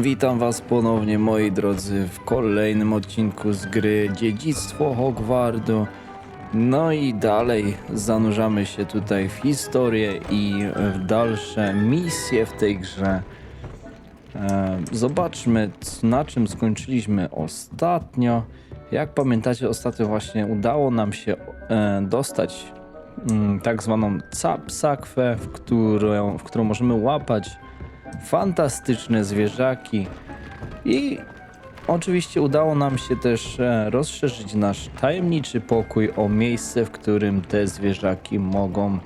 Witam was ponownie, moi drodzy, w kolejnym odcinku z gry Dziedzictwo Hogwartu. No i dalej zanurzamy się tutaj w historię i w dalsze misje w tej grze. Zobaczmy, na czym skończyliśmy ostatnio. Jak pamiętacie, ostatnio właśnie udało nam się dostać tak zwaną sakwę, w którą możemy łapać fantastyczne zwierzaki i oczywiście udało nam się też rozszerzyć nasz tajemniczy pokój o miejsce, w którym te zwierzaki mogą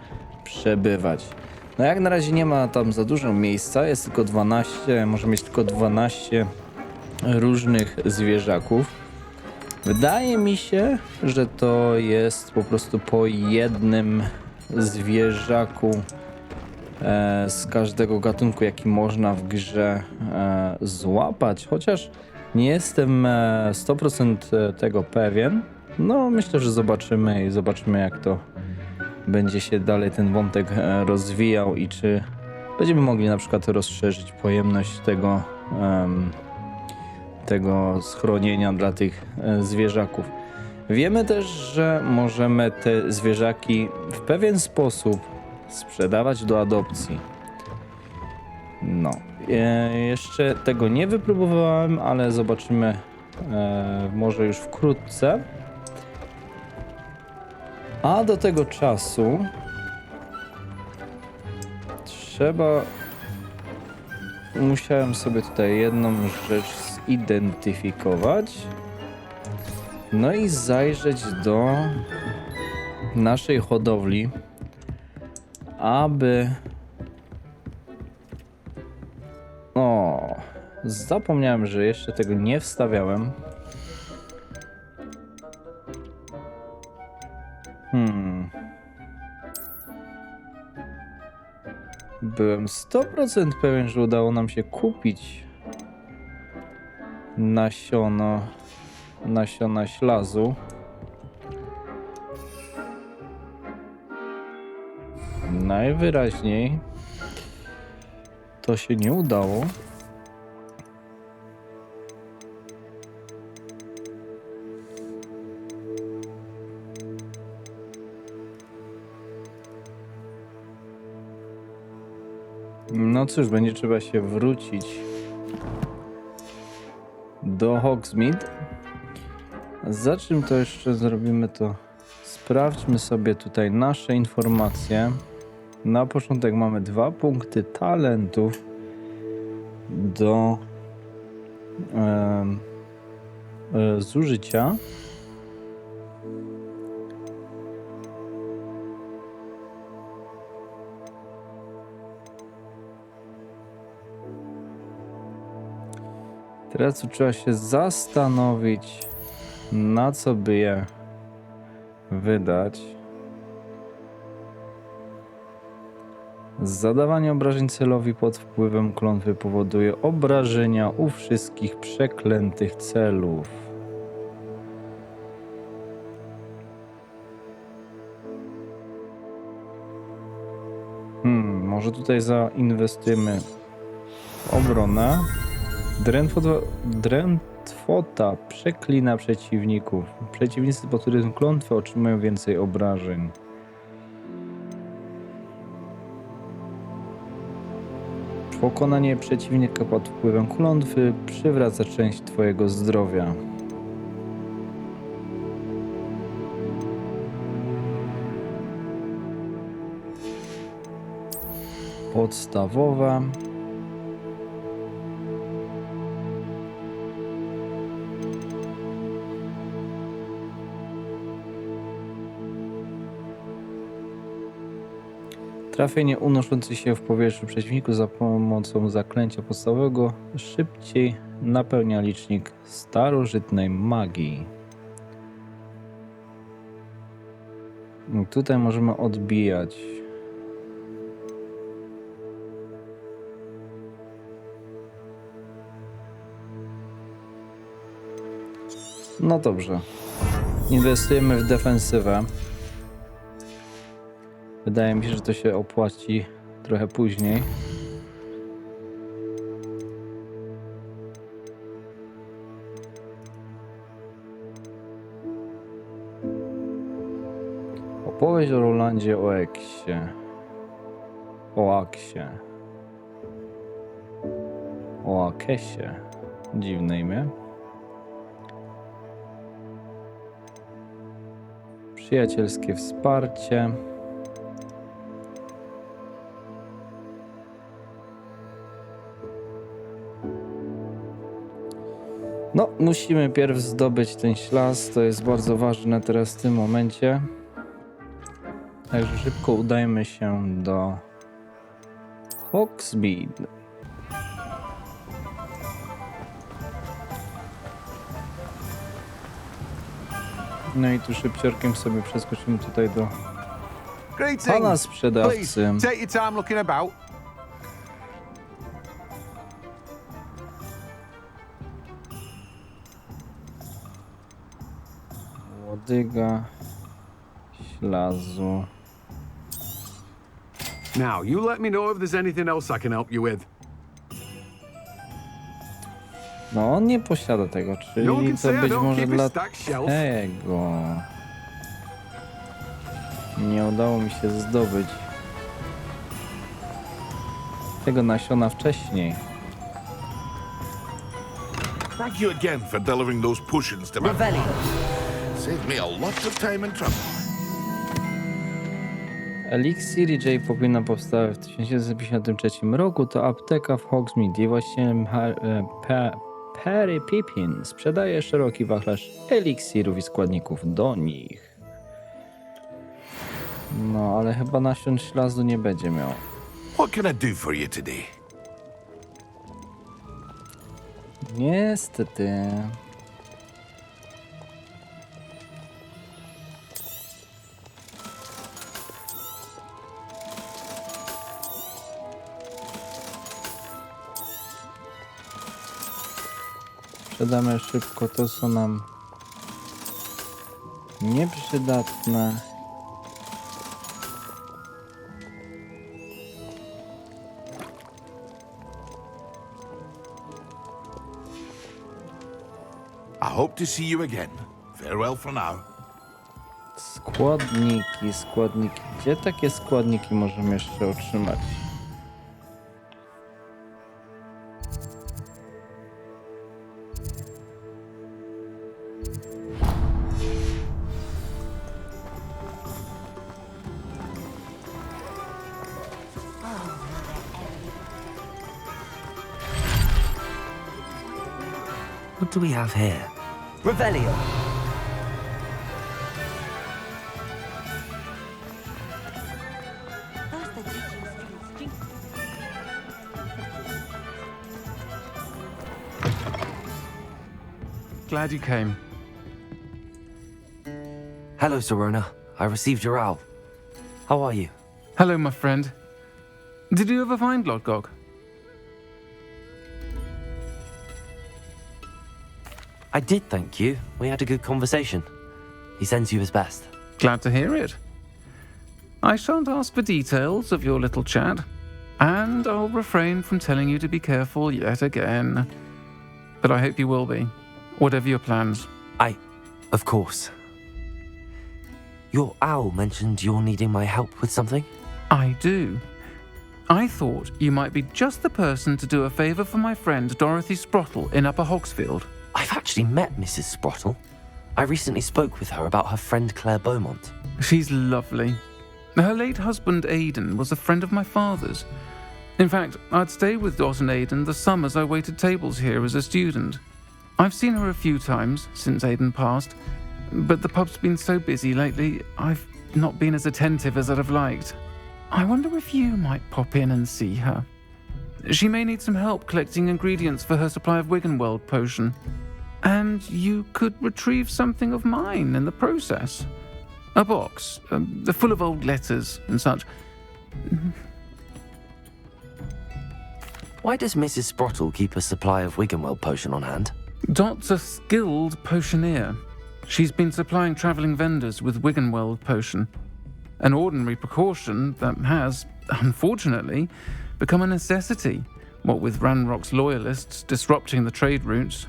przebywać. No jak na razie nie ma tam za dużo miejsca, jest tylko 12, możemy mieć tylko 12 różnych zwierzaków. Wydaje mi się, że to jest po prostu po jednym zwierzaku z każdego gatunku, jaki można w grze złapać, chociaż nie jestem 100% tego pewien. No myślę, że zobaczymy jak to będzie się dalej ten wątek rozwijał i czy będziemy mogli na przykład rozszerzyć pojemność tego schronienia dla tych zwierzaków. Wiemy też, że możemy te zwierzaki w pewien sposób sprzedawać do adopcji. No, jeszcze tego nie wypróbowałem, ale zobaczymy może już wkrótce. A do tego czasu musiałem sobie tutaj jedną rzecz zidentyfikować. No i zajrzeć do naszej hodowli, aby... O, zapomniałem, że jeszcze tego nie wstawiałem. Byłem 100% pewien, że udało nam się kupić nasiona ślazu. Najwyraźniej to się nie udało. No cóż, będzie trzeba się wrócić do Hogsmeade. Za czym to jeszcze zrobimy, to sprawdźmy sobie tutaj nasze informacje. Na początek mamy 2 punkty talentów do zużycia. Teraz tu trzeba się zastanowić, na co by je wydać. Zadawanie obrażeń celowi pod wpływem klątwy powoduje obrażenia u wszystkich przeklętych celów. Może tutaj zainwestujemy w obronę. Drętwota przeklina przeciwników. Przeciwnicy pod wpływem klątwy otrzymują więcej obrażeń. Pokonanie przeciwnika pod wpływem klątwy przywraca część twojego zdrowia. Podstawowe. Trafienie unoszący się w powietrzu przeciwniku za pomocą zaklęcia podstawowego szybciej napełnia licznik starożytnej magii. Tutaj możemy odbijać. No dobrze. Inwestujemy w defensywę. Wydaje mi się, że to się opłaci trochę później. Opowieść o Rolandzie Oaksie. Oaksie. Oakesie. Dziwne imię. Przyjacielskie wsparcie. No, musimy pierw zdobyć ten ślaz, to jest bardzo ważne teraz w tym momencie. Także szybko udajmy się do Hogsmeade. No i tu szybciorkiem sobie przeskoczymy tutaj do pana sprzedawcy. Take your time looking about. Łodyga ślazu. Now, you let me know if there's anything else I can help you with. No on nie posiada tego, czyli to być może dlatego nie udało mi się zdobyć tego nasiona wcześniej. Thank you again for delivering those potions to me. Saved me a lot of time and trouble. Eliksir J powinna powstała w 1953 roku. To apteka w Hogsmeade. Jej właścicielem Perry Pippin sprzedaje szeroki wachlarz eliksirów i składników do nich. No, ale chyba nasion ślazu nie będzie miał. What can I do for you today? Niestety. Sprzedamy szybko to, co nam nieprzydatne. I hope to see you again. Farewell for now. Składniki. Gdzie takie składniki możemy jeszcze otrzymać? What do we have here? Revelio. Glad you came. Hello, Serona. I received your owl. How are you? Hello, my friend. Did you ever find Lodgog? I did, thank you. We had a good conversation. He sends you his best. Glad to hear it. I shan't ask for details of your little chat, and I'll refrain from telling you to be careful yet again. But I hope you will be, whatever your plans. Of course. Your owl mentioned you're needing my help with something? I do. I thought you might be just the person to do a favour for my friend Dorothy Sprottle in Upper Hogsfield. I've actually met Mrs. Sprottle. I recently spoke with her about her friend Claire Beaumont. She's lovely. Her late husband Aidan was a friend of my father's. In fact, I'd stayed with Dot and Aidan the summers I waited tables here as a student. I've seen her a few times since Aidan passed, but the pub's been so busy lately, I've not been as attentive as I'd have liked. I wonder if you might pop in and see her. She may need some help collecting ingredients for her supply of Wiggenweld potion. And you could retrieve something of mine in the process. A box, full of old letters and such. Why does Mrs. Sprottle keep a supply of Wiggenweld potion on hand? Dot's a skilled potioneer. She's been supplying travelling vendors with Wiggenweld potion. An ordinary precaution that has, unfortunately, become a necessity, what with Ranrock's loyalists disrupting the trade routes.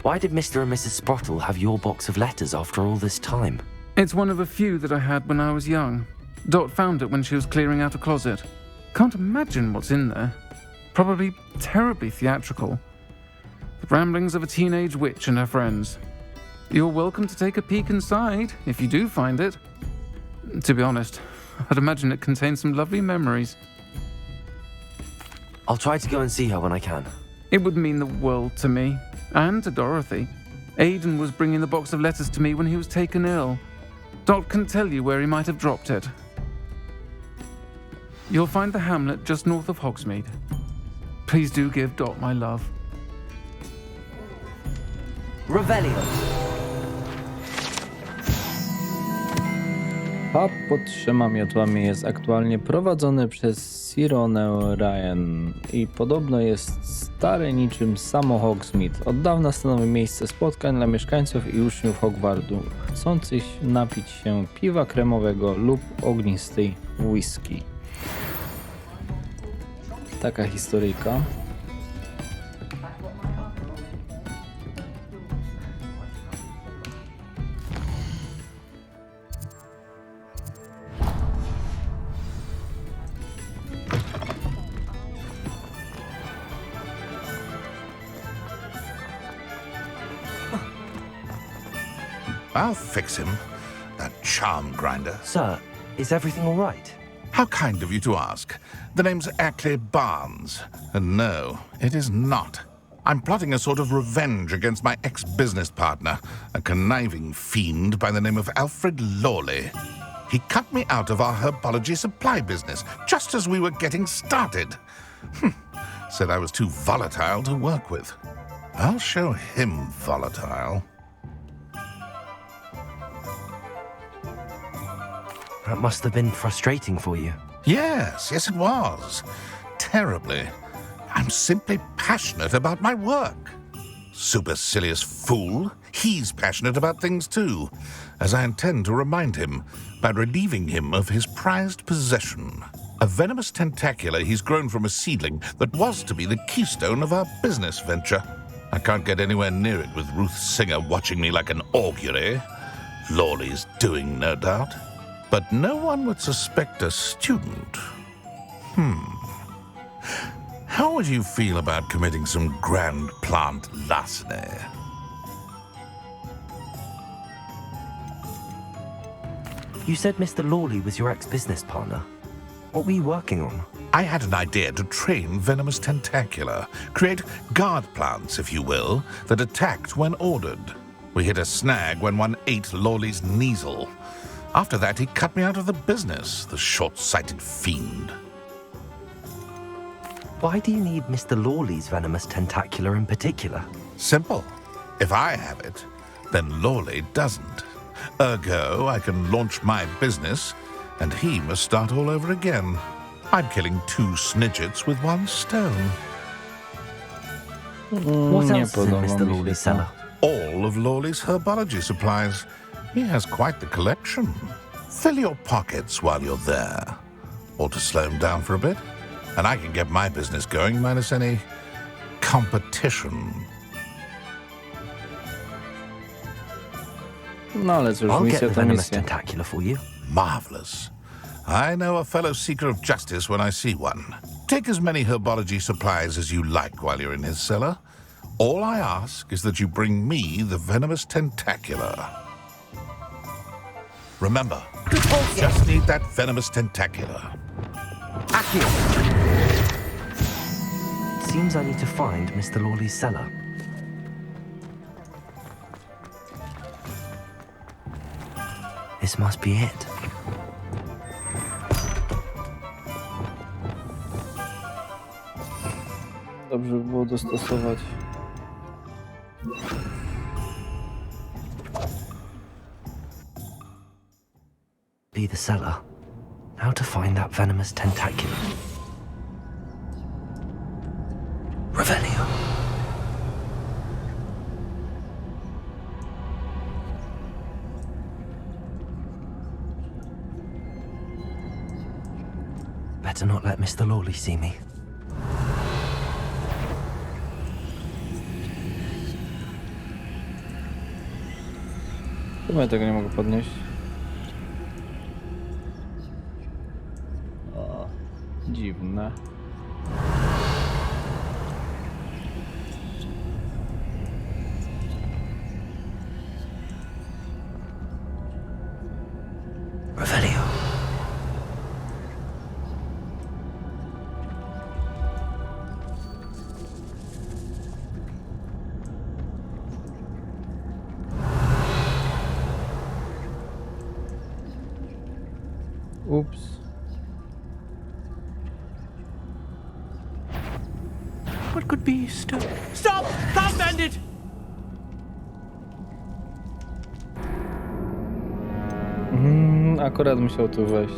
Why did Mr. and Mrs. Sprottle have your box of letters after all this time? It's one of a few that I had when I was young. Dot found it when she was clearing out a closet. Can't imagine what's in there. Probably terribly theatrical. The ramblings of a teenage witch and her friends. You're welcome to take a peek inside, if you do find it. To be honest, I'd imagine it contains some lovely memories. I'll try to go and see her when I can. It would mean the world to me, and to Dorothy. Aidan was bringing the box of letters to me when he was taken ill. Dot can tell you where he might have dropped it. You'll find the hamlet just north of Hogsmeade. Please do give Dot my love. Revelio. Pub pod 3 miotłami jest aktualnie prowadzony przez Sironę Ryan i podobno jest stary niczym samo Hogsmeade. Od dawna stanowi miejsce spotkań dla mieszkańców i uczniów Hogwartu, chcących napić się piwa kremowego lub ognistej whisky. Taka historyjka. I'll fix him, that charm grinder. Sir, is everything all right? How kind of you to ask. The name's Ackley Barnes, and no, it is not. I'm plotting a sort of revenge against my ex-business partner, a conniving fiend by the name of Alfred Lawley. He cut me out of our herbology supply business just as we were getting started. Said I was too volatile to work with. I'll show him volatile. That must have been frustrating for you. Yes, it was. Terribly. I'm simply passionate about my work. Supercilious fool. He's passionate about things too, as I intend to remind him by relieving him of his prized possession. A venomous tentacula he's grown from a seedling that was to be the keystone of our business venture. I can't get anywhere near it with Ruth Singer watching me like an augury. Lawley's doing, no doubt. But no one would suspect a student. How would you feel about committing some grand plant larceny? You said Mr. Lawley was your ex-business partner. What were you working on? I had an idea to train venomous tentacula, create guard plants, if you will, that attacked when ordered. We hit a snag when one ate Lawley's Kneasel. After that, he cut me out of the business, the short-sighted fiend. Why do you need Mr. Lawley's venomous tentacula in particular? Simple. If I have it, then Lawley doesn't. Ergo, I can launch my business, and he must start all over again. I'm killing 2 snidgets with 1 stone. What Nie else is in podoba Mr. mi się Lawley's to. cellar? All of Lawley's herbology supplies. He has quite the collection. Fill your pockets while you're there. Or to slow him down for a bit, and I can get my business going minus any competition. No ale cóż, I'll get misja the to venomous misja. tentacula for you. Marvelous. I know a fellow seeker of justice when I see one. Take as many herbology supplies as you like while you're in his cellar. All I ask is that you bring me the venomous tentacula. Remember, just need that venomous tentacula. Accio! Seems I need to find Mr. Lawley's cellar. This must be it. Dobrze by było dostosować. Be the cellar. How to find that venomous tentacula. Revelio. Better not let Mr. Lawley see me. Chyba ja tego nie mogę podnieść. dziwne. Revelio. Ups. What could be stop? Stop! Stop, bandit! Akurat musiał tu wejść.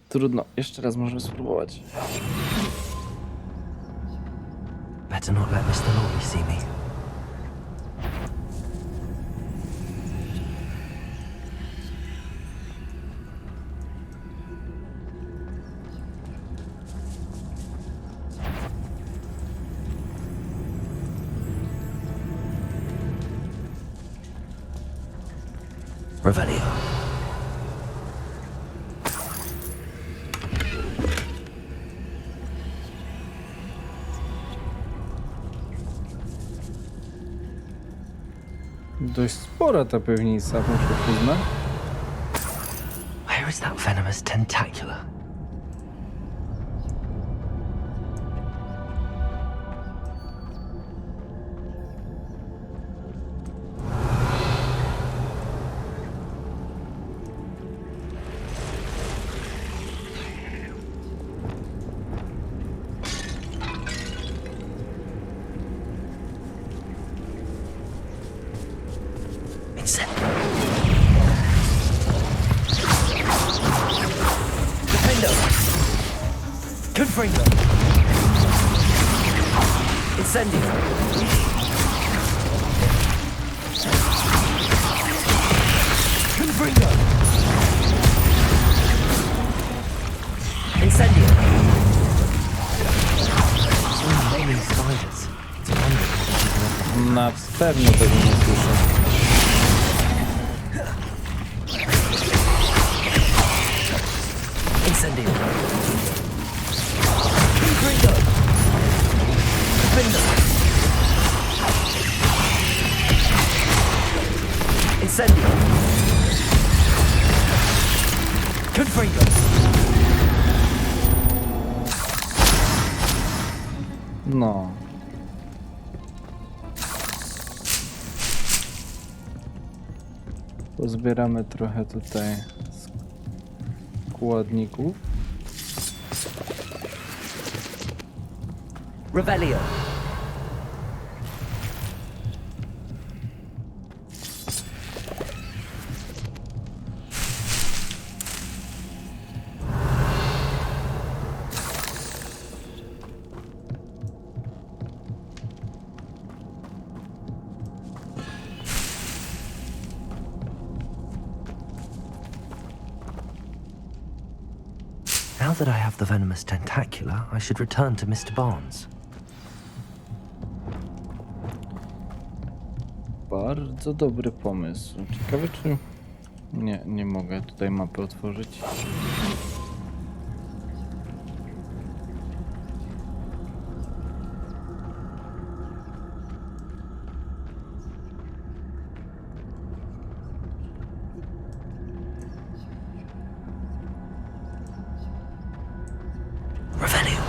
Trudno, jeszcze raz możemy spróbować. Better not let Mr. Lawley see me. Revelio. Dość spora ta piwnica, muszę przyznać. Where is that venomous tentacula? Confringo. Incendio. Confringo. Incendio. So many spiders. It's wonderful. Na pewno tego nie słyszę. Incendio. Confringo. Confringo. Incendio. Confringo. No. Pozbieramy trochę tutaj składników. Revelio. Now that I have the venomous tentacula, I should return to Mr. Barnes. Bardzo dobry pomysł. Ciekawe czy... Nie mogę tutaj mapy otworzyć. Revelio.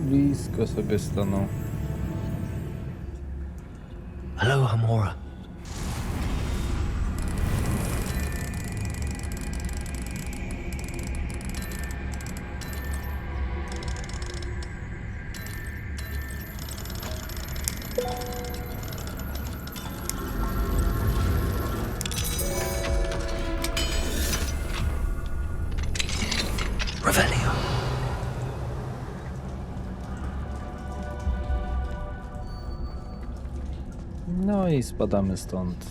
Blisko sobie stanął. Hello, Hamora. Revelio. No i spadamy stąd.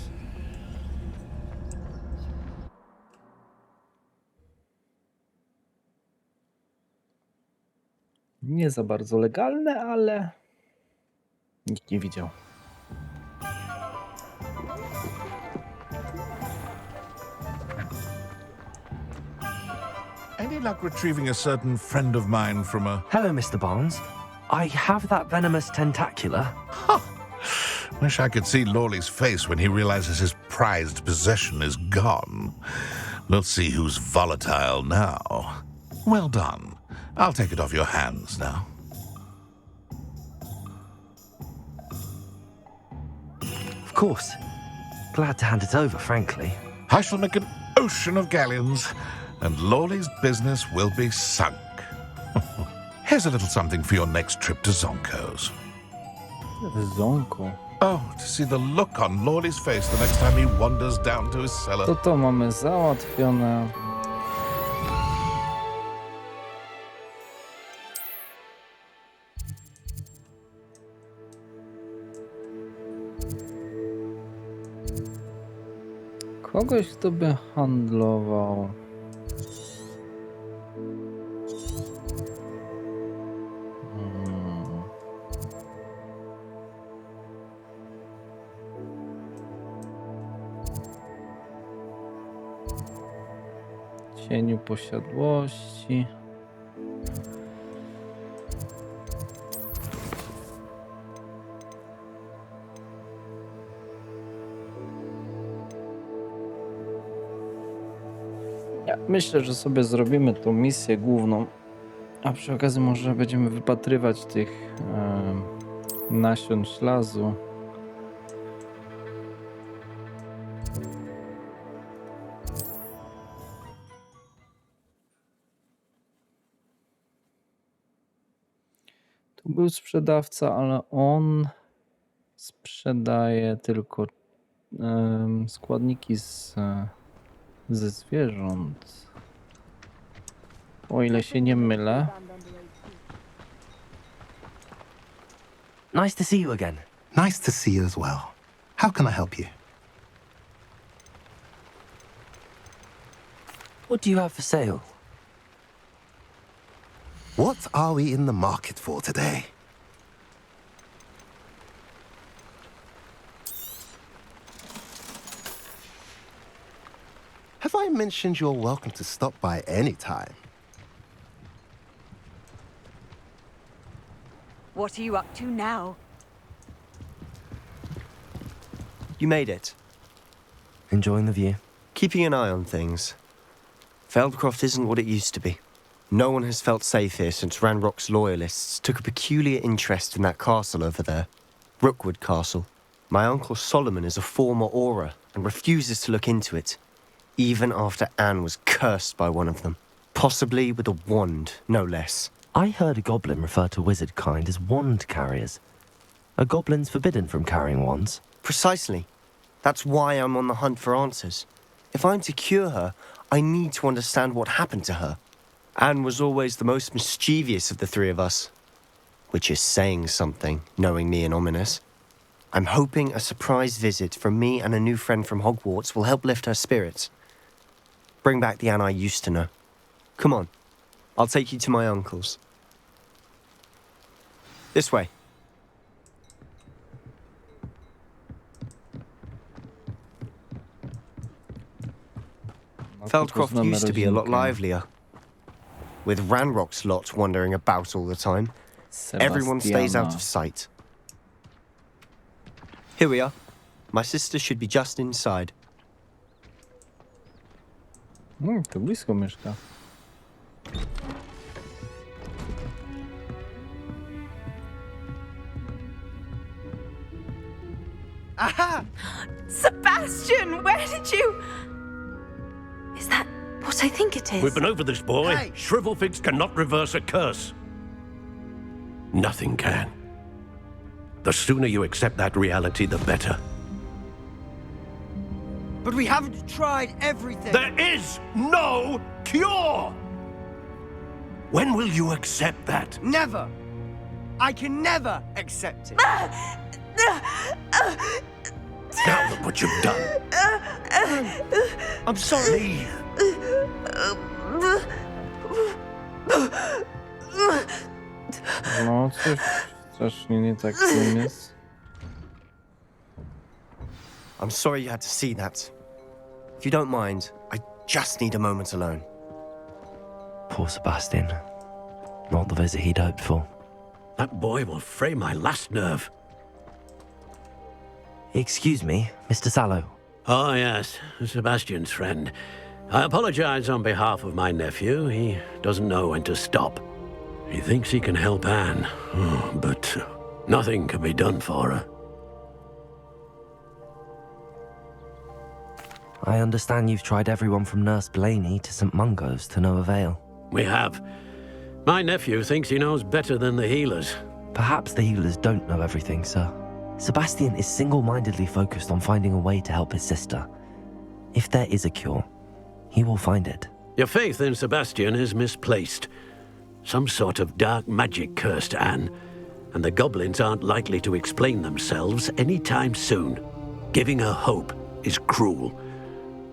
Nie za bardzo legalne, ale nikt nie widział. Any luck retrieving a certain friend of mine from a... Hello, Mr. Barnes. I have that venomous tentacular. Wish I could see Lawley's face when he realizes his prized possession is gone. We'll see who's volatile now. Well done. I'll take it off your hands now. Of course. Glad to hand it over, frankly. I shall make an ocean of galleons, and Lawley's business will be sunk. Here's a little something for your next trip to Zonko's. Zonko. Oh, to see the look on Lawley's face the next time he wanders down to his cellar. To mamy załatwione. Kogoś, kto by handlował. Cieniu posiadłości. Ja myślę, że sobie zrobimy tą misję główną, a przy okazji może będziemy wypatrywać tych nasion ślazu. Tu był sprzedawca, ale on sprzedaje tylko składniki ze zwierząt. O ile się nie mylę. Nice to see you again. Nice to see you as well. How can I help you? What do you have for sale? What are we in the market for today? Have I mentioned you're welcome to stop by any time? What are you up to now? You made it. Enjoying the view? Keeping an eye on things. Feldcroft isn't what it used to be. No one has felt safe here since Ranrock's loyalists took a peculiar interest in that castle over there. Rookwood Castle. My uncle Solomon is a former Auror and refuses to look into it, even after Anne was cursed by one of them. Possibly with a wand, no less. I heard a goblin refer to wizard kind as wand carriers. Are goblins forbidden from carrying wands? Precisely. That's why I'm on the hunt for answers. If I'm to cure her, I need to understand what happened to her. Anne was always the most mischievous of the three of us. Which is saying something, knowing me and Ominous. I'm hoping a surprise visit from me and a new friend from Hogwarts will help lift her spirits. Bring back the Anne I used to know. Come on, I'll take you to my uncle's. This way. Feldcroft used to be a lot livelier. With Ranrock's lot wandering about all the time, everyone stays out of sight. Here we are. My sister should be just inside. Tu blisko mieszka. Aha! Sebastian, where did you... Is that what I think it is? We've been over this, boy. Hey! Shrivelfigs cannot reverse a curse. Nothing can. The sooner you accept that reality, the better. But we haven't tried everything. There is no cure! When will you accept that? Never. I can never accept it. Now look what you've done. I'm sorry. Leave. No, coś strasznie nie tak z tym jest. I'm sorry you had to see that. If you don't mind, I just need a moment alone. Poor Sebastian. Not the visit he'd hoped for. That boy will fray my last nerve. Excuse me, Mr. Sallow. Oh, yes, Sebastian's friend. I apologize on behalf of my nephew. He doesn't know when to stop. He thinks he can help Anne, but nothing can be done for her. I understand you've tried everyone from Nurse Blaney to St. Mungo's to no avail. We have. My nephew thinks he knows better than the healers. Perhaps the healers don't know everything, sir. Sebastian is single-mindedly focused on finding a way to help his sister. If there is a cure, he will find it. Your faith in Sebastian is misplaced. Some sort of dark magic cursed Anne, and the goblins aren't likely to explain themselves anytime soon. Giving her hope is cruel.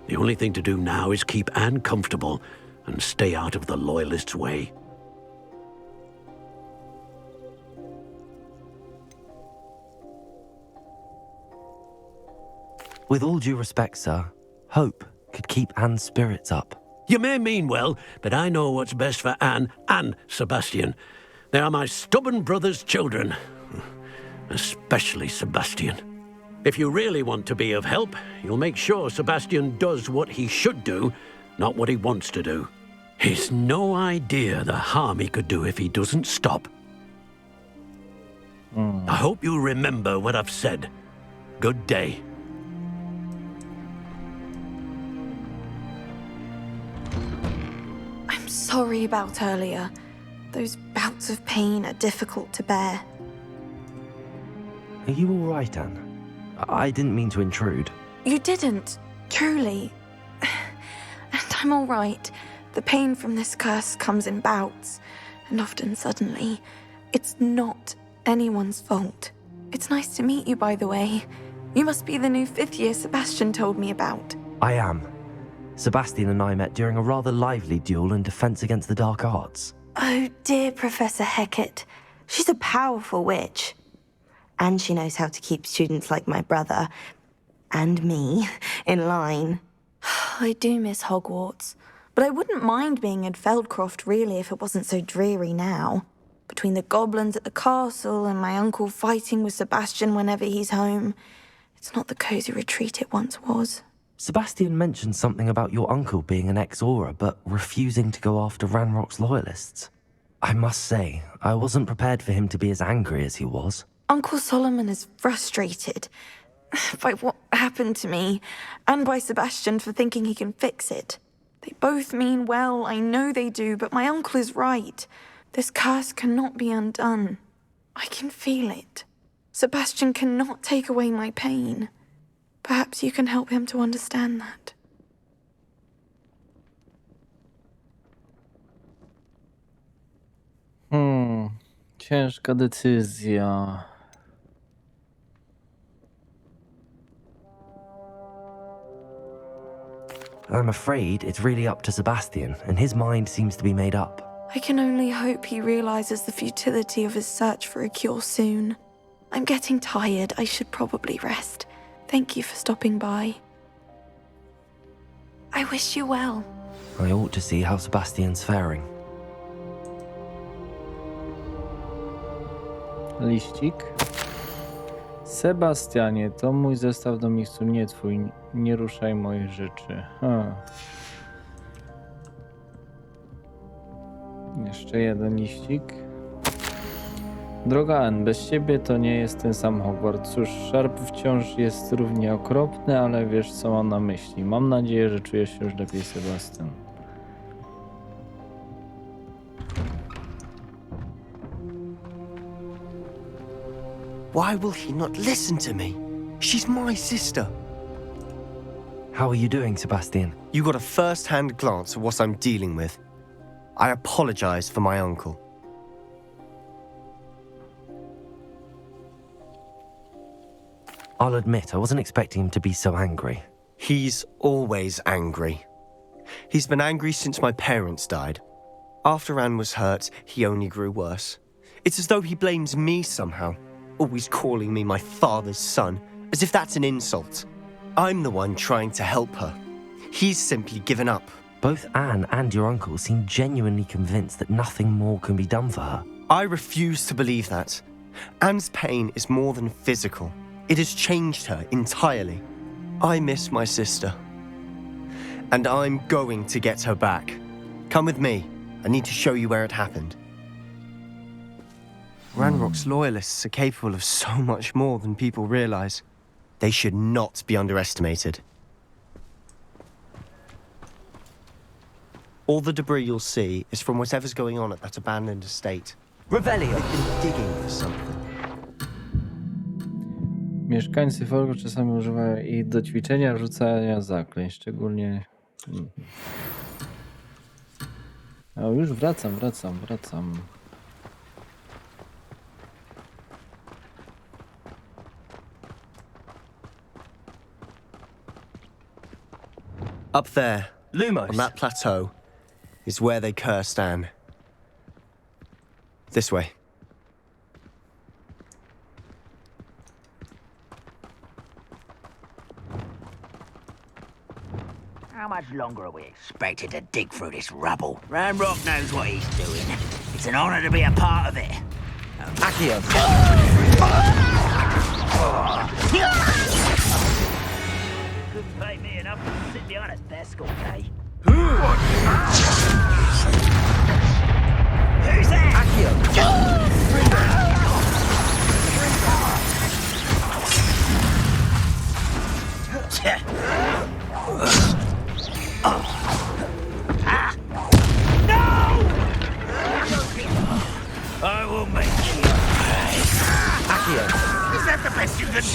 The only thing to do now is keep Anne comfortable and stay out of the Loyalists' way. With all due respect, sir, hope could keep Anne's spirits up. You may mean well, but I know what's best for Anne and Sebastian. They are my stubborn brother's children. Especially Sebastian. If you really want to be of help, you'll make sure Sebastian does what he should do, not what he wants to do. He's no idea the harm he could do if he doesn't stop. I hope you remember what I've said. Good day. I'm sorry about earlier. Those bouts of pain are difficult to bear. Are you all right, Anne? I didn't mean to intrude. You didn't, truly. And I'm all right. The pain from this curse comes in bouts, and often suddenly. It's not anyone's fault. It's nice to meet you, by the way. You must be the new 5th year Sebastian told me about. I am. Sebastian and I met during a rather lively duel in defense against the dark arts. Oh, dear Professor Hecat. She's a powerful witch. And she knows how to keep students like my brother, and me, in line. I do miss Hogwarts, but I wouldn't mind being in Feldcroft, really, if it wasn't so dreary now. Between the goblins at the castle and my uncle fighting with Sebastian whenever he's home, it's not the cosy retreat it once was. Sebastian mentioned something about your uncle being an ex-Auror, but refusing to go after Ranrock's loyalists. I must say, I wasn't prepared for him to be as angry as he was. Uncle Solomon is frustrated by what happened to me, and by Sebastian for thinking he can fix it. They both mean well, I know they do, but my uncle is right. This curse cannot be undone. I can feel it. Sebastian cannot take away my pain. Perhaps you can help him to understand that. Ciężka decyzja. I'm afraid it's really up to Sebastian, and his mind seems to be made up. I can only hope he realizes the futility of his search for a cure soon. I'm getting tired. I should probably rest. Thank you for stopping by. I wish you well. I ought to see how Sebastian's faring. Liścik. Sebastianie, to mój zestaw do mikstu, nie twój. Nie ruszaj moich rzeczy. Jeszcze jeden liścik. Droga Anne, bez ciebie to nie jest ten sam Hogwart. Cóż, szarp wciąż jest równie okropny, ale wiesz, co mam na myśli. Mam nadzieję, że czujesz się już lepiej, Sebastian. Why will he not listen to me? She's my sister. How are you doing, Sebastian? You got a first-hand glance at what I'm dealing with. I apologize for my uncle. I'll admit, I wasn't expecting him to be so angry. He's always angry. He's been angry since my parents died. After Anne was hurt, he only grew worse. It's as though he blames me somehow, always calling me my father's son, as if that's an insult. I'm the one trying to help her. He's simply given up. Both Anne and your uncle seem genuinely convinced that nothing more can be done for her. I refuse to believe that. Anne's pain is more than physical. It has changed her entirely. I miss my sister. And I'm going to get her back. Come with me. I need to show you where it happened. Ranrock's loyalists are capable of so much more than people realize. They should not be underestimated. All the debris you'll see is from whatever's going on at that abandoned estate. Revelio. They've been digging for something. Mieszkańcy folku czasami używają ich do ćwiczenia rzucania zaklęć, szczególnie... O, już wracam. Up there, Lumos. on that plateau, is where they cursed Anne. This way. How much longer are we expected to dig through this rubble? Ranrock knows what he's doing. It's an honor to be a part of it. Accio. Couldn't pay me enough to sit behind a desk all day. Who's that? I will make you pay. Accio. Is that the best you can do?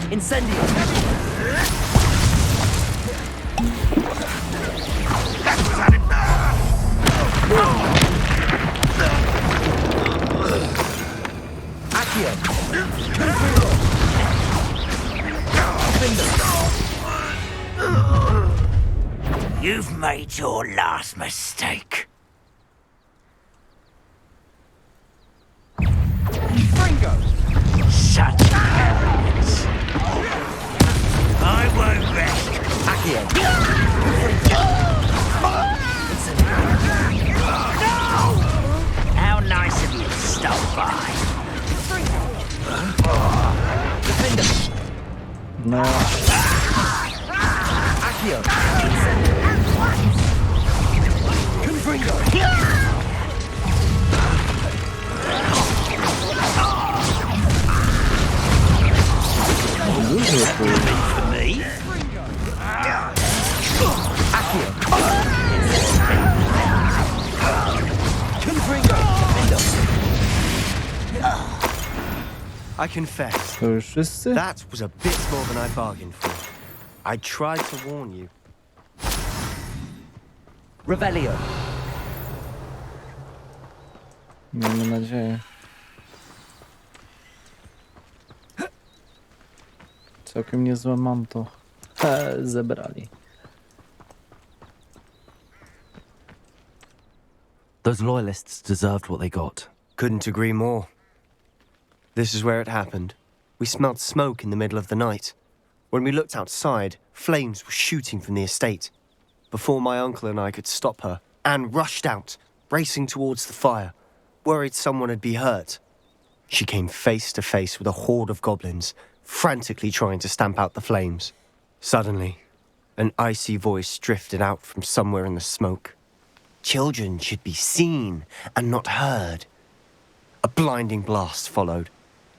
Incendio. That was at it. Accio. You've made your last mistake. Fringo. Such arrogance. I won't rest. Accio. How nice of you to stop by. No, Accio. Confringo. For me? Accio. Confringo. I confess, to już wszyscy? that was a bit more than I bargained for. I tried to warn you. Revelio. Miejmy nadzieję. Całkiem niezłe mam to. Zebrali. Those loyalists deserved what they got. Couldn't agree more. This is where it happened. We smelled smoke in the middle of the night. When we looked outside, flames were shooting from the estate. Before my uncle and I could stop her, Anne rushed out, racing towards the fire, worried someone had been hurt. She came face to face with a horde of goblins, frantically trying to stamp out the flames. Suddenly, an icy voice drifted out from somewhere in the smoke. Children should be seen and not heard. A blinding blast followed.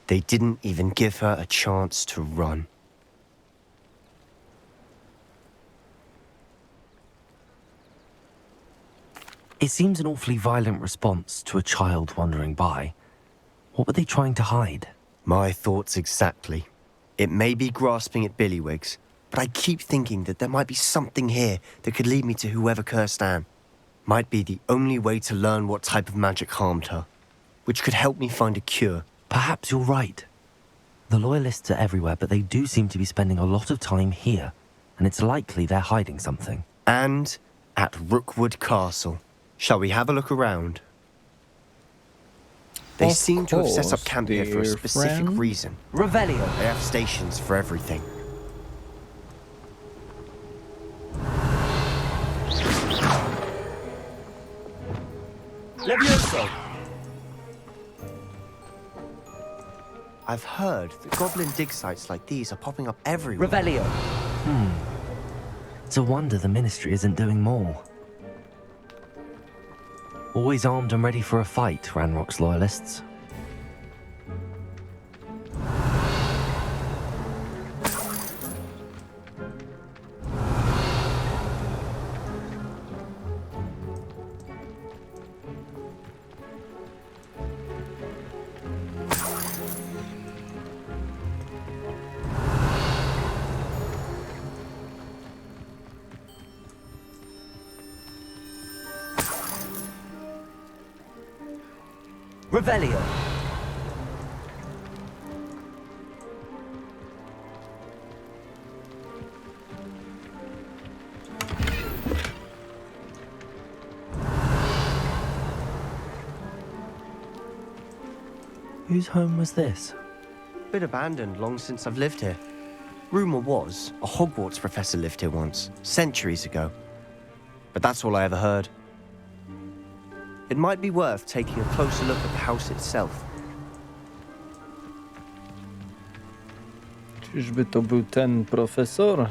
They didn't even give her a chance to run. It seems an awfully violent response to a child wandering by. What were they trying to hide? My thoughts exactly. It may be grasping at Billywigs, but I keep thinking that there might be something here that could lead me to whoever cursed Anne. Might be the only way to learn what type of magic harmed her, which could help me find a cure. Perhaps you're right. The loyalists are everywhere, but they do seem to be spending a lot of time here, and it's likely they're hiding something. And at Rookwood Castle. Shall we have a look around? They Of seem to have set up course, camp here for a dear specific friend. reason. Revelio. They have stations for everything. Levioso. I've heard that goblin dig sites like these are popping up everywhere. Revelio. It's a wonder the Ministry isn't doing more. Always armed and ready for a fight, Ranrock's loyalists. Revelio. Whose home was this? Been abandoned long since I've lived here. Rumour was a Hogwarts professor lived here once, centuries ago. But that's all I ever heard. It might be worth taking a closer look at the house itself. Czyżby to był ten profesor?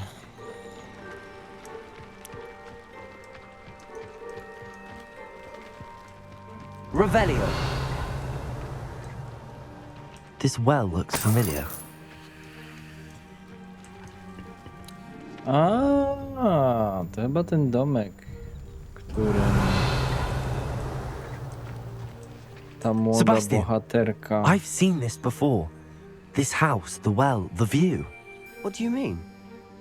Revelio. This well looks familiar. To chyba ten domek, którym ta młoda Sebastian, bohaterka... I've seen this before. This house, the well, the view. What do you mean?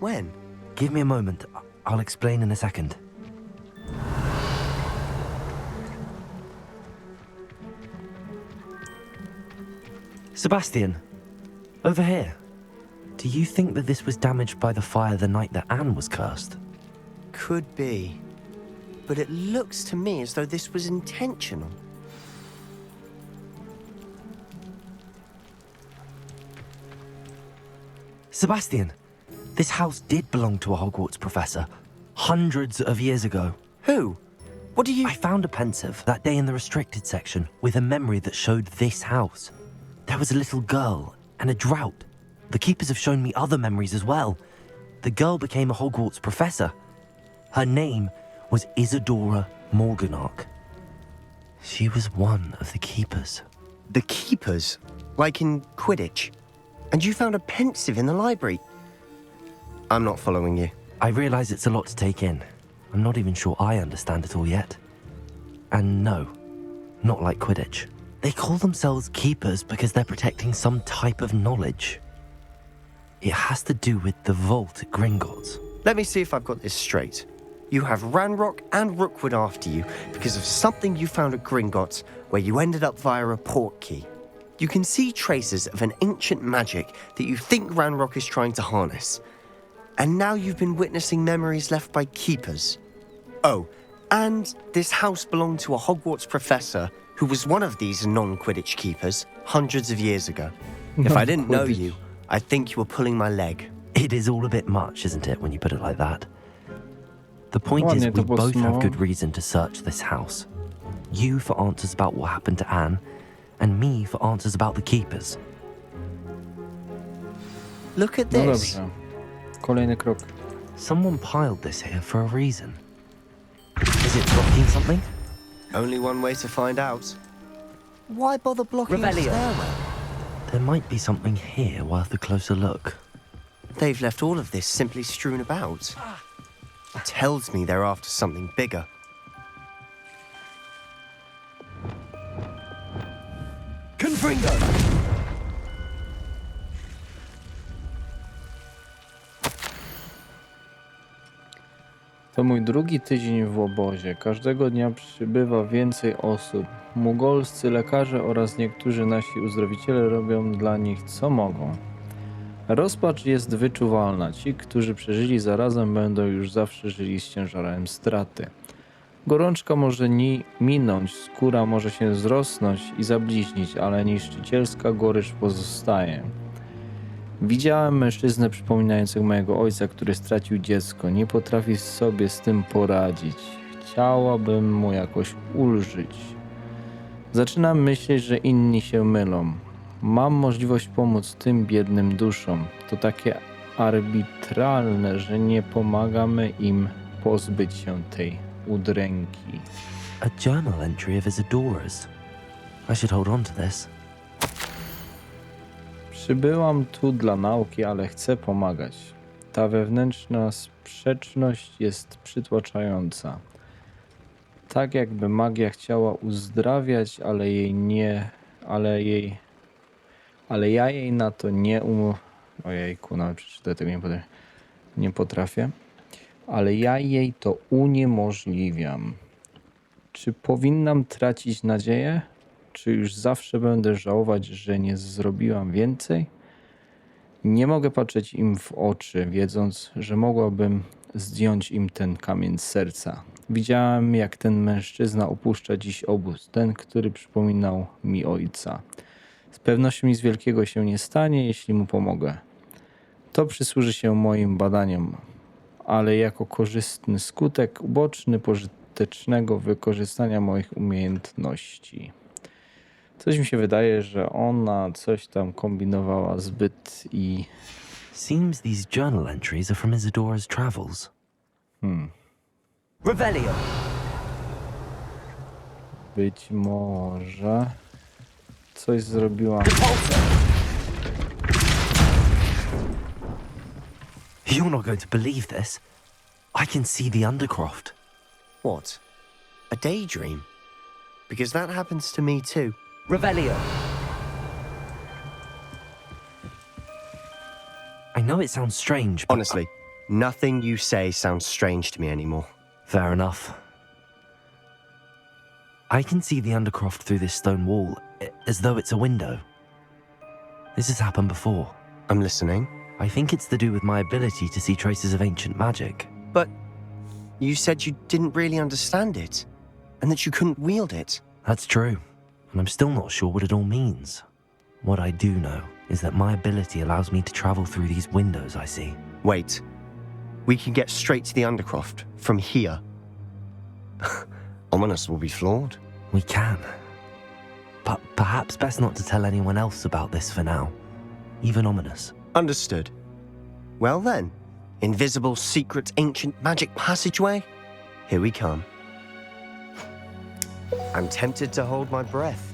When? Give me a moment. I'll explain in a second. Sebastian, over here. Do you think that this was damaged by the fire the night that Anne was cursed? Could be. But it looks to me as though this was intentional. Sebastian, this house did belong to a Hogwarts professor hundreds of years ago. Who? What do you... I found a pensive that day in the restricted section with a memory that showed this house. There was a little girl and a drought. The keepers have shown me other memories as well. The girl became a Hogwarts professor. Her name was Isadora Morganach. She was one of the keepers. The keepers? Like in Quidditch? And you found a pensive in the library? I'm not following you. I realize it's a lot to take in. I'm not even sure I understand it all yet. And no, not like Quidditch. They call themselves keepers because they're protecting some type of knowledge. It has to do with the vault at Gringotts. Let me see if I've got this straight. You have Ranrock and Rookwood after you because of something you found at Gringotts where you ended up via a portkey. You can see traces of an ancient magic that you think Ranrock is trying to harness. And now you've been witnessing memories left by keepers. Oh, and this house belonged to a Hogwarts professor who was one of these non-Quidditch keepers hundreds of years ago. If I didn't know you, I think you were pulling my leg. It is all a bit much, isn't it, when you put it like that? The point is, we both have good reason to search this house. You for answers about what happened to Anne, and me for answers about the keepers. Look at No this. dobrze. Kolejny krok. Someone piled this here for a reason. Is it blocking something? Only one way to find out. Why bother blocking the Revelio. stairwell? There might be something here worth a closer look. They've left all of this simply strewn about. It tells me they're after something bigger. Confringo. To mój drugi tydzień w obozie. Każdego dnia przybywa więcej osób. Mugolscy lekarze oraz niektórzy nasi uzdrowiciele robią dla nich co mogą. Rozpacz jest wyczuwalna. Ci, którzy przeżyli zarazem, będą już zawsze żyli z ciężarem straty. Gorączka może minąć, skóra może się wzrosnąć i zabliźnić, ale niszczycielska gorycz pozostaje. Widziałem mężczyznę przypominającego mojego ojca, który stracił dziecko. Nie potrafi sobie z tym poradzić. Chciałabym mu jakoś ulżyć. Zaczynam myśleć, że inni się mylą. Mam możliwość pomóc tym biednym duszom. To takie arbitralne, że nie pomagamy im pozbyć się tej udręki. A journal entry of Isadora's. I should hold on to this. Przybyłam tu dla nauki, ale chcę pomagać. Ta wewnętrzna sprzeczność jest przytłaczająca. Tak jakby magia chciała uzdrawiać, ale ja jej na to nie Ojejku, nawet przeczytać tego nie potrafię. Ale ja jej to uniemożliwiam. Czy powinnam tracić nadzieję? Czy już zawsze będę żałować, że nie zrobiłam więcej? Nie mogę patrzeć im w oczy, wiedząc, że mogłabym zdjąć im ten kamień z serca. Widziałem, jak ten mężczyzna opuszcza dziś obóz, ten, który przypominał mi ojca. Z pewnością nic wielkiego się nie stanie, jeśli mu pomogę. To przysłuży się moim badaniom, ale jako korzystny skutek uboczny pożytecznego wykorzystania moich umiejętności. Coś mi się wydaje, że ona coś tam kombinowała zbyt i... Seems these journal entries are from Isadora's travels. Revelio. Być może coś zrobiła. You're not going to believe this. I can see the Undercroft. What? A daydream? Because that happens to me too. Revelio. I know it sounds strange, but... Honestly, nothing you say sounds strange to me anymore. Fair enough. I can see the Undercroft through this stone wall, as though it's a window. This has happened before. I'm listening. I think it's to do with my ability to see traces of ancient magic. But you said you didn't really understand it, and that you couldn't wield it. That's true, and I'm still not sure what it all means. What I do know is that my ability allows me to travel through these windows I see. Wait. We can get straight to the Undercroft from here. Ominous will be flawed. We can. But perhaps best not to tell anyone else about this for now. Even Ominous. Understood. Well then, invisible, secret, ancient magic passageway? Here we come. I'm tempted to hold my breath.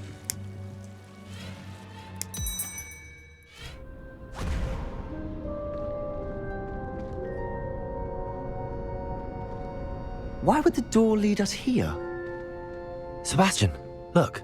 Why would the door lead us here? Sebastian, look.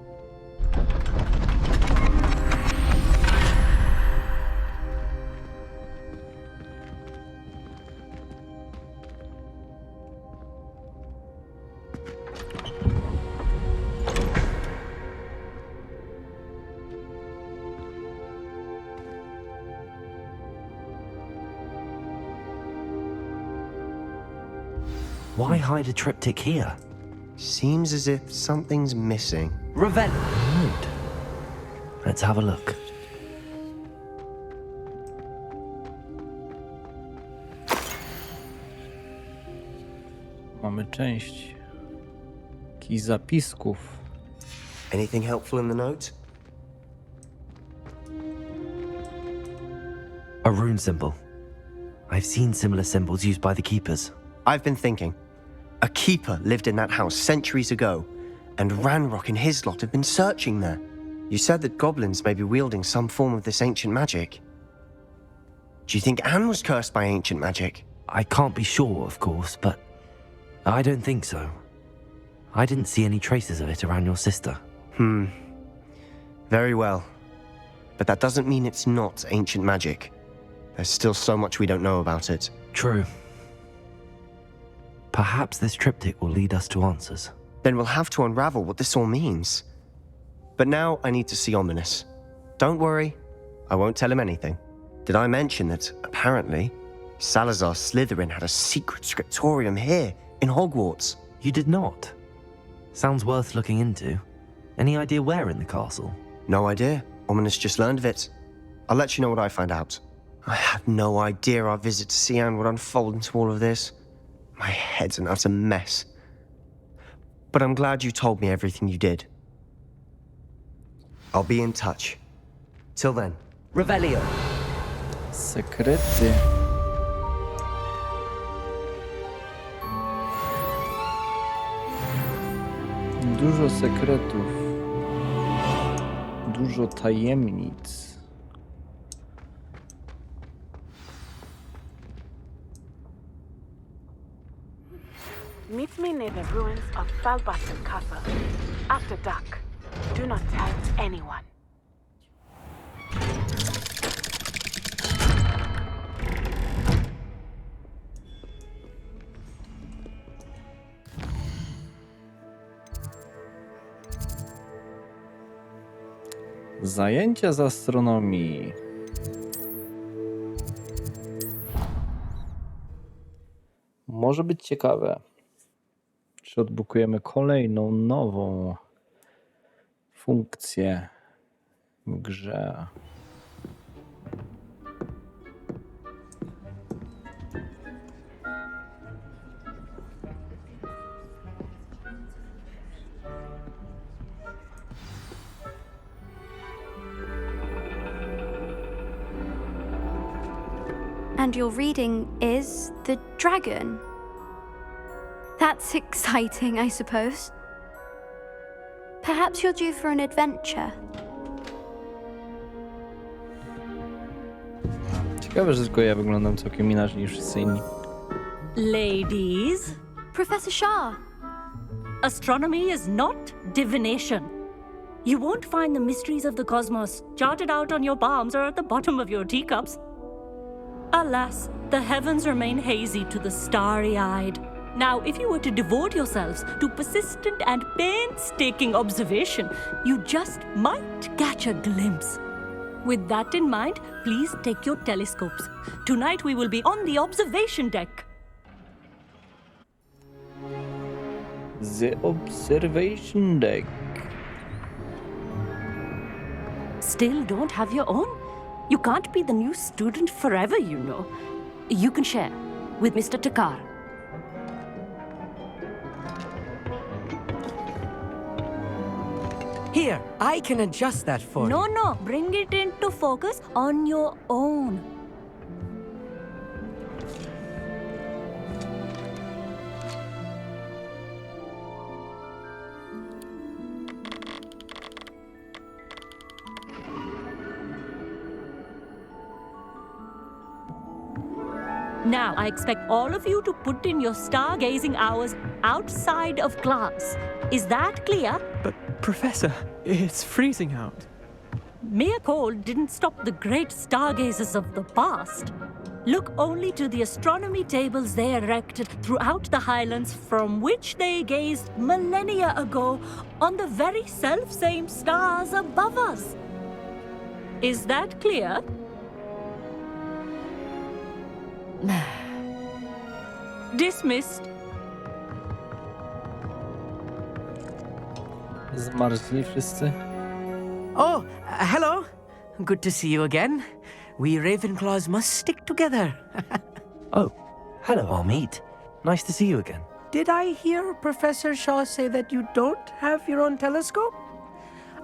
Why hide a triptych here? Seems as if something's missing. Revelio. Good. Let's have a look. Mamy część jakichś zapisków. Anything helpful in the note? A rune symbol. I've seen similar symbols used by the keepers. I've been thinking. A keeper lived in that house centuries ago, and Ranrock and his lot have been searching there. You said that goblins may be wielding some form of this ancient magic. Do you think Anne was cursed by ancient magic? I can't be sure, of course, but I don't think so. I didn't see any traces of it around your sister. Very well. But that doesn't mean it's not ancient magic. There's still so much we don't know about it. True. Perhaps this triptych will lead us to answers. Then we'll have to unravel what this all means. But now I need to see Ominous. Don't worry, I won't tell him anything. Did I mention that, apparently, Salazar Slytherin had a secret scriptorium here, in Hogwarts? You did not. Sounds worth looking into. Any idea where in the castle? No idea. Ominous just learned of it. I'll let you know what I find out. I had no idea our visit to Sian would unfold into all of this. My head's an utter mess. But I'm glad you told me everything you did. I'll be in touch. Till then. Revelio. Sekrety. Dużo sekretów. Dużo tajemnic. Meet me near the ruins of Falbasten Castle. After dark. Do not tell anyone. Zajęcia z astronomii. Może być ciekawe. Czy odblokujemy kolejną nową funkcję w grze? And your reading is The Dragon. That's exciting, I suppose. Perhaps you're due for an adventure. Ciekawe, że tylko ja wyglądam całkiem inaczej niż wszyscy inni. Ladies, Professor Shah. astronomy is not divination. You won't find the mysteries of the cosmos charted out on your palms or at the bottom of your teacups. Alas, the heavens remain hazy to the starry-eyed. Now, if you were to devote yourselves to persistent and painstaking observation, you just might catch a glimpse. With that in mind, please take your telescopes. Tonight we will be on the observation deck. The observation deck. Still don't have your own? You can't be the new student forever, you know. You can share with Mr. Takar. Here, I can adjust that for you. No, bring it into focus on your own. Now, I expect all of you to put in your stargazing hours outside of class. Is that clear? But, Professor, it's freezing out. Mere cold didn't stop the great stargazers of the past. Look only to the astronomy tables they erected throughout the highlands from which they gazed millennia ago on the very self-same stars above us. Is that clear? Dismissed. Zmarzli wszyscy? Oh, hello. Good to see you again. We Ravenclaws must stick together. Oh, hello, Amit. Nice to see you again. Did I hear Professor Shaw say that you don't have your own telescope?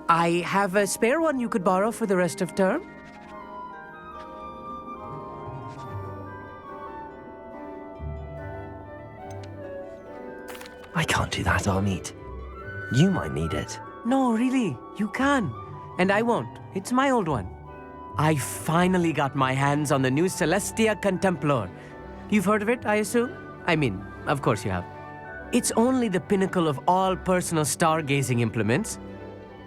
I have a spare one you could borrow for the rest of term. I can't do that, Amit. You might need it. No, really, you can. And I won't. It's my old one. I finally got my hands on the new Celestia Contemplar. You've heard of it, I assume? I mean, of course you have. It's only the pinnacle of all personal stargazing implements.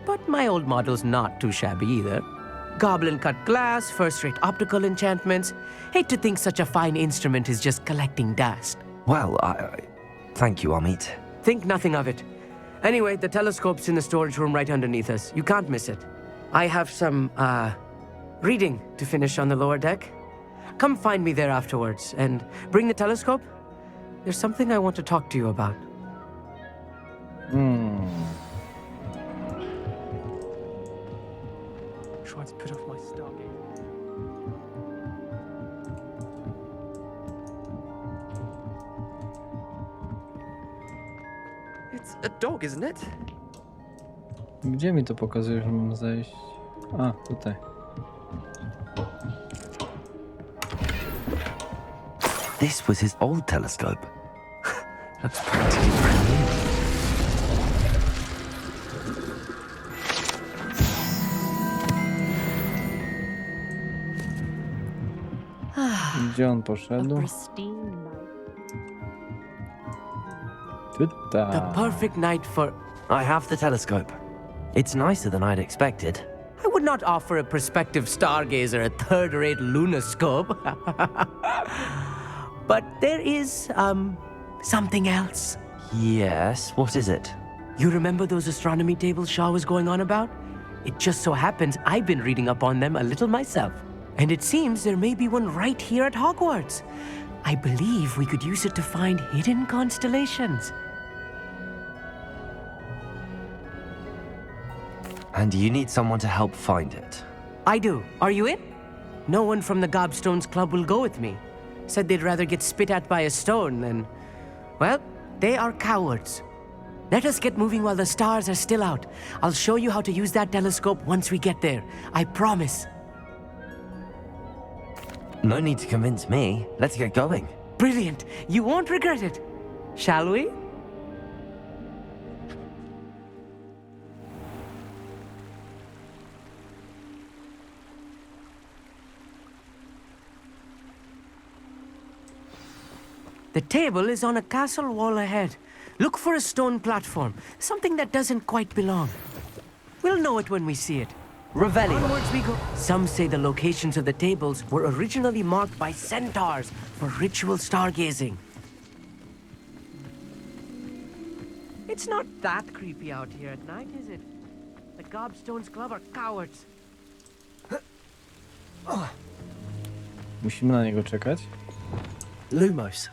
But my old model's not too shabby either. Goblin-cut glass, first-rate optical enchantments. Hate to think such a fine instrument is just collecting dust. Well, thank you, Amit. Think nothing of it. Anyway, the telescope's in the storage room right underneath us. You can't miss it. I have some, reading to finish on the lower deck. Come find me there afterwards, and bring the telescope. There's something I want to talk to you about. Try to put off my stargate. It's a dog, isn't it? Gdzie mi to pokazuje, że mam zejść? A, tutaj. This was his old telescope. That's practically brand new. Gdzie on poszedł? Tutaj. The perfect night for... I have the telescope. It's nicer than I'd expected. I would not offer a prospective stargazer a third-rate lunoscope. But there is, something else. Yes, what is it? You remember those astronomy tables Shaw was going on about? It just so happens I've been reading up on them a little myself. And it seems there may be one right here at Hogwarts. I believe we could use it to find hidden constellations. And you need someone to help find it. I do. Are you in? No one from the Gobstones Club will go with me. Said they'd rather get spit at by a stone than... Well, they are cowards. Let us get moving while the stars are still out. I'll show you how to use that telescope once we get there. I promise. No need to convince me. Let's get going. Brilliant. You won't regret it. Shall we? The table is on a castle wall ahead. Look for a stone platform, something that doesn't quite belong. We'll know it when we see it. Revelio. Onwards we go. Some say the locations of the tables were originally marked by centaurs for ritual stargazing. It's not that creepy out here at night, is it? The Gobstones Club are cowards. Musimy na niego czekać. Lumos.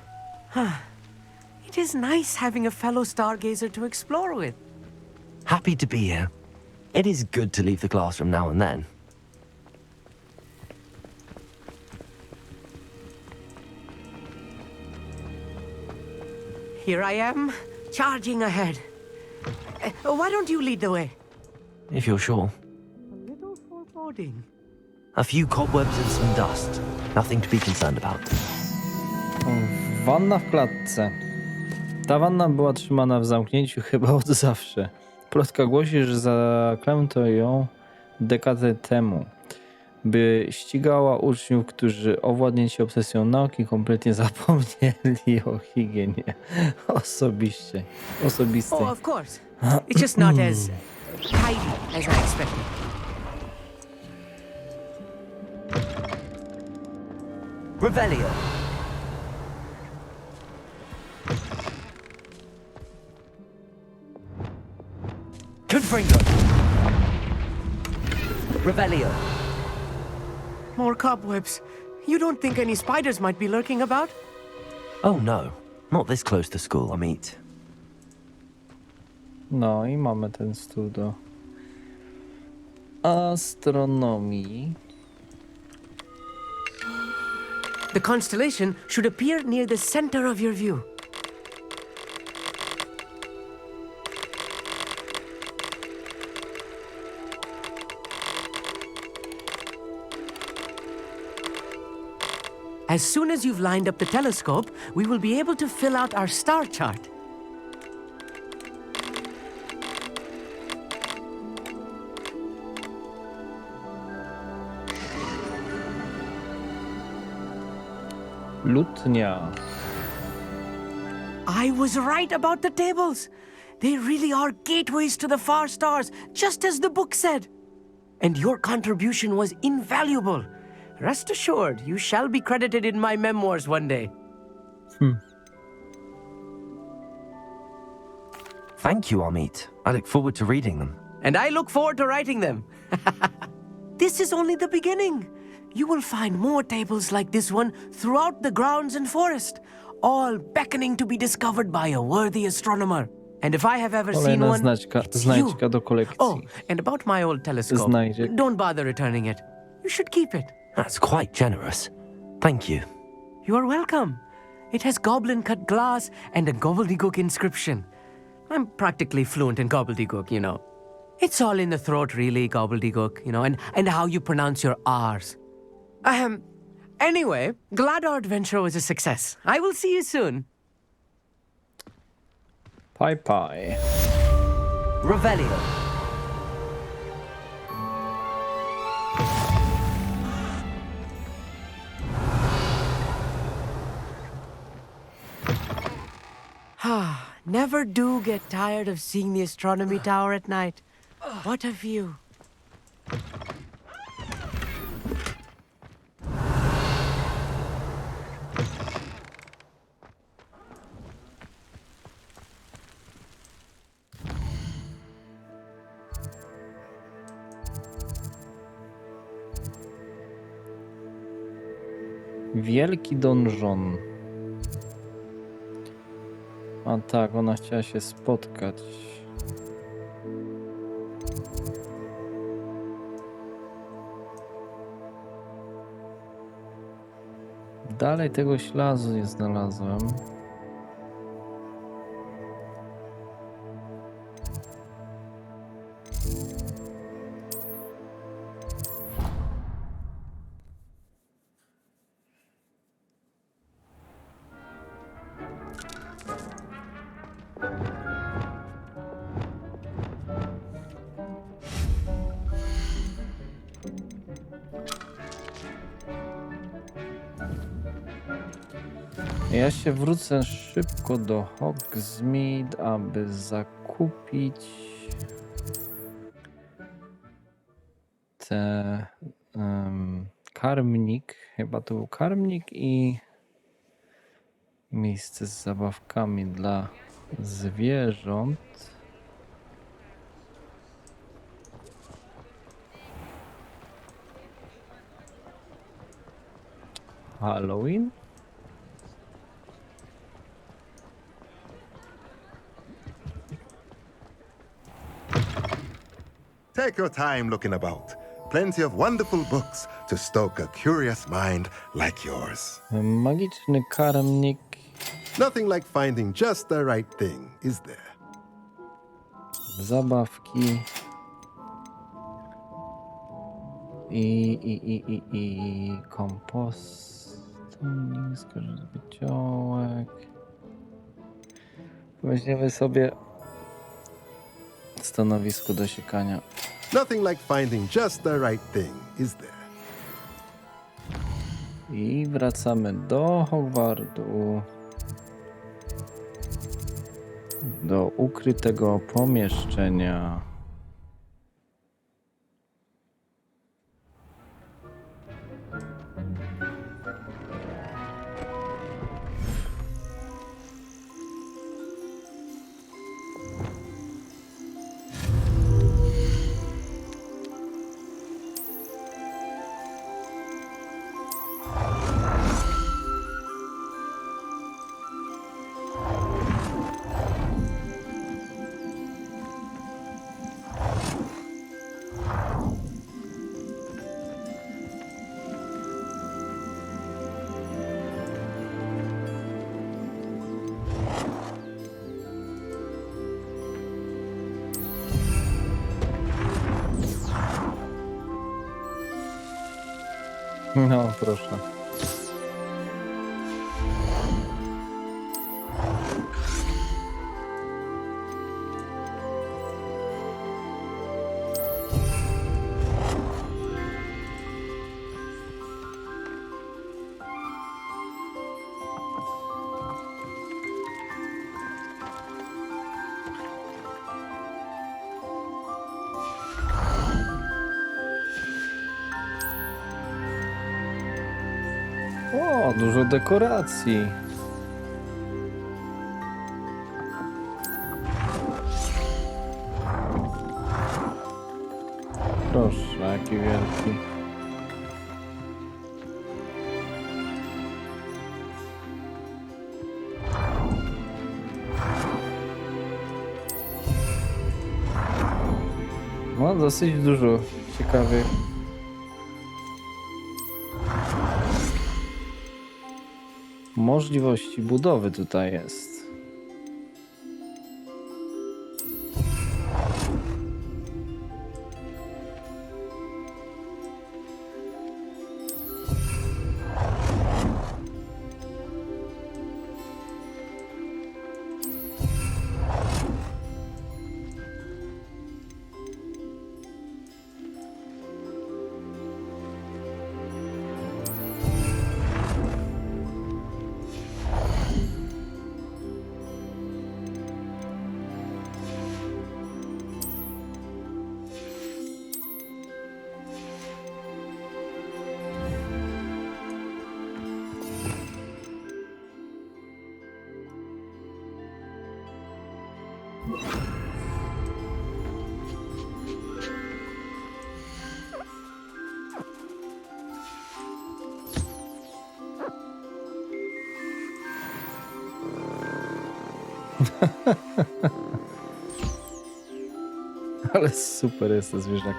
It is nice having a fellow stargazer to explore with. Happy to be here. It is good to leave the classroom now and then. Here I am, charging ahead. Why don't you lead the way? If you're sure. A little foreboding. A few cobwebs and some dust. Nothing to be concerned about. O, wanna w klatce. Ta wanna była trzymana w zamknięciu chyba od zawsze. Plotka głosi, że zaklęto ją dekadę temu, by ścigała uczniów, którzy owładnięci obsesją nauki kompletnie zapomnieli o higienie osobistej. Oh, of course. It's just not as tidy as I expected. Revelio. Confringo. Revelio. More cobwebs. You don't think any spiders might be lurking about? Oh no, not this close to school, I mean. No i mamy ten stół do astronomii. The constellation should appear near the center of your view. As soon as you've lined up the telescope, we will be able to fill out our star chart. Lutnia. I was right about the tables. They really are gateways to the far stars, just as the book said. And your contribution was invaluable. Rest assured, you shall be credited in my memoirs one day. Thank you, Amit. I look forward to reading them. And I look forward to writing them. This is only the beginning. You will find more tables like this one throughout the grounds and forest, all beckoning to be discovered by a worthy astronomer. And if I have ever seen Kolejna one, znajdźka, it's znajdźka you. do kolekcji. Oh, and about my old telescope. Znajdziek. Don't bother returning it. You should keep it. That's quite generous. Thank you. You are welcome. It has goblin-cut glass and a gobbledygook inscription. I'm practically fluent in gobbledygook, you know. It's all in the throat, really, gobbledygook, you know, and how you pronounce your R's. Anyway, glad our adventure was a success. I will see you soon. Pie pie. Revelio. Never do get tired of seeing the astronomy tower at night. What a view. Wielki donżon. A tak, ona chciała się spotkać. Dalej tego śladu nie znalazłem. Ja się wrócę szybko do Hogsmeade, aby zakupić te karmnik, chyba to był karmnik i miejsce z zabawkami dla zwierząt. Halloween? Take your time looking about. Plenty of wonderful books to stoke a curious mind like yours. Magiczny karmnik. Nothing like finding just the right thing, is there? Zabawki. I kompost. Wyciołek. Weźmiemy sobie stanowisko do siekania. Nothing like finding just the right thing, is there? I wracamy do Hogwartu. Do ukrytego pomieszczenia. No, proszę. O, dużo dekoracji. Proszę, jaki wielki. No, dosyć dużo ciekawych. Możliwości budowy tutaj jest. Ale super jest to zwierzak.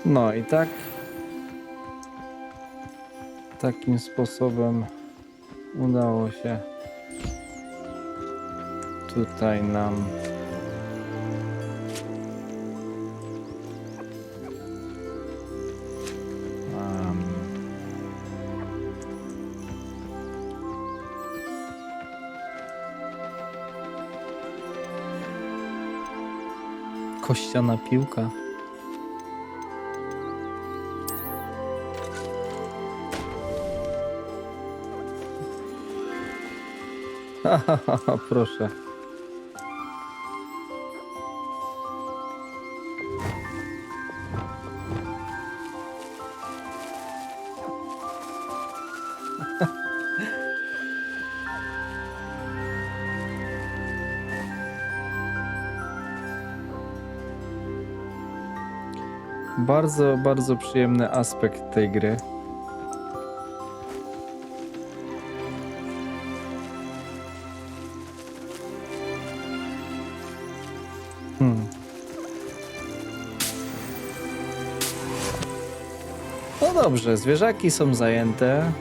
No i tak takim sposobem udało się tutaj nam kościana piłka. Proszę. Bardzo, bardzo przyjemny aspekt tej gry. No dobrze, zwierzaki są zajęte.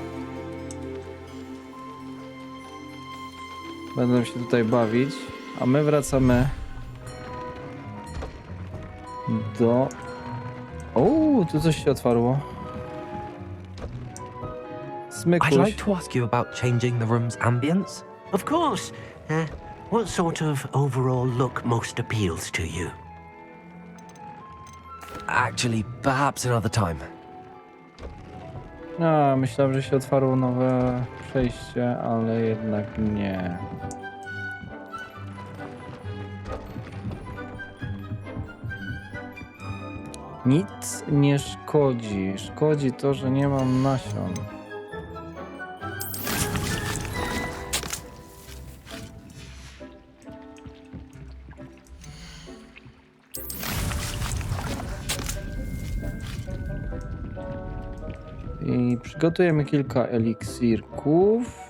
Będą się tutaj bawić, a my wracamy do... O, tu coś się otwarło. Smykuś. I'd like to ask you about changing the room's ambience. Of course. What sort of overall look most appeals to you? Actually, perhaps another time. A, myślałem, że się otwarło nowe przejście, ale jednak nie. Nic nie szkodzi. Szkodzi to, że nie mam nasion. I przygotujemy kilka eliksirków.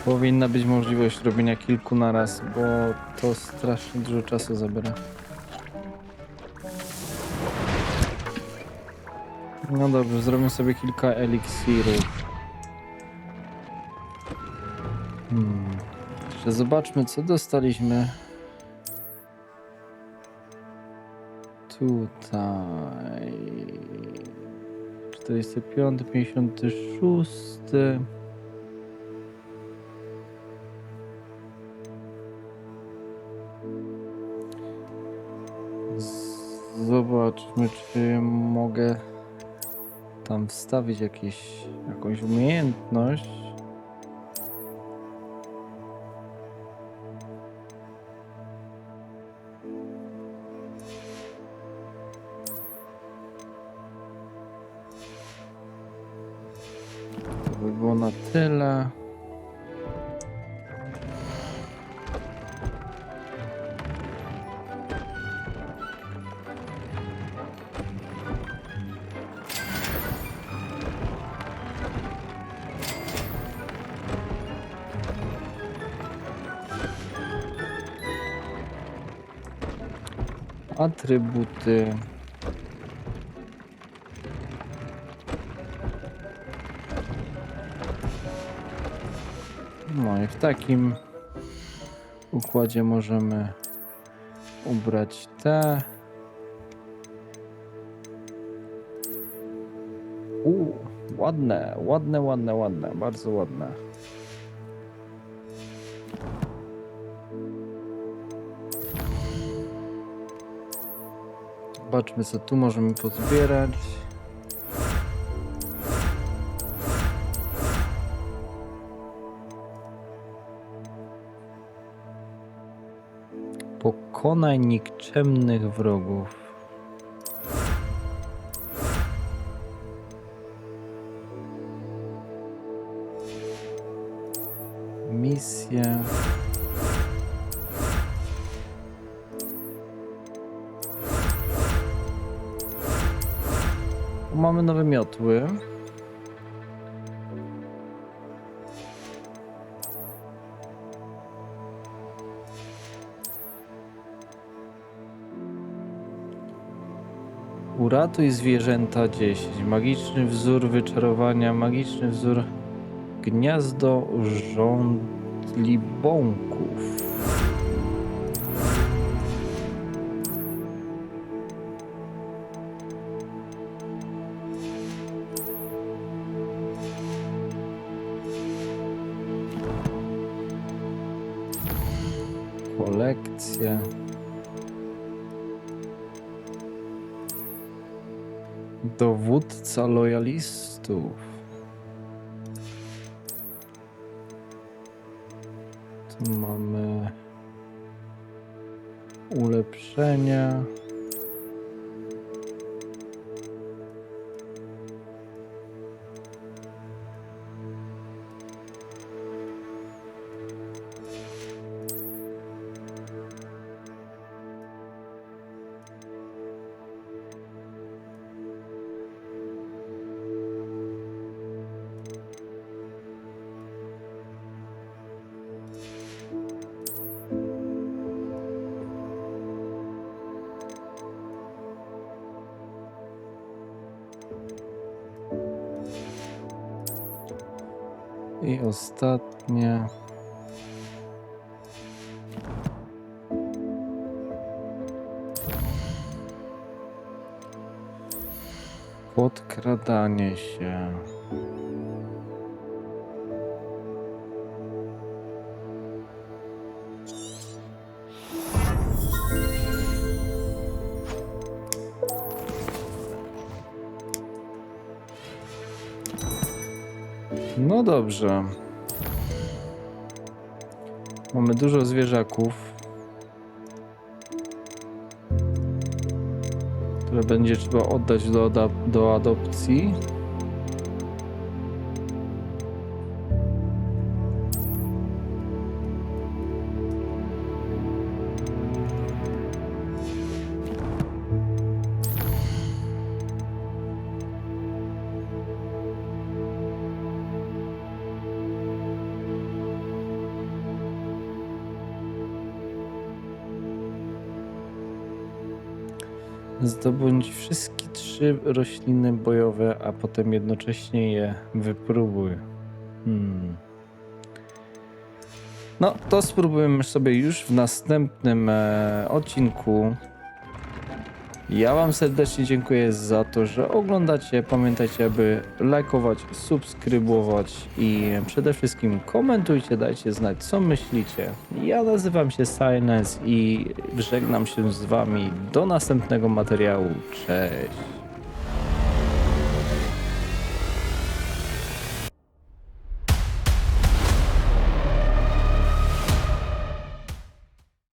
Powinna być możliwość robienia kilku na raz, bo to strasznie dużo czasu zabiera. No dobrze, zrobię sobie kilka eliksirów. Jeszcze zobaczmy, co dostaliśmy. Tutaj 45, 56. Zobaczmy, czy mogę tam wstawić jakąś umiejętność. To by było na tyle. Atrybuty. No i w takim układzie możemy ubrać te. Ładne, ładne, ładne, ładne, bardzo ładne. Zobaczmy, co tu możemy pozbierać. Pokonaj nikczemnych wrogów. Misje. Mamy nowe miotły. Uratuj zwierzęta 10. Magiczny wzór wyczarowania. Magiczny wzór gniazdo żądlibąków. Kolekcje. Dowódca lojalistów. Tu mamy ulepszenia. I ostatnie. Podkradanie się. No dobrze. Mamy dużo zwierzaków, które będzie trzeba oddać do adopcji. Zdobądź wszystkie 3 rośliny bojowe, a potem jednocześnie je wypróbuj. No, to spróbujemy sobie już w następnym odcinku. Ja wam serdecznie dziękuję za to, że oglądacie. Pamiętajcie, aby lajkować, subskrybować i przede wszystkim komentujcie, dajcie znać, co myślicie. Ja nazywam się Silence i żegnam się z wami do następnego materiału. Cześć!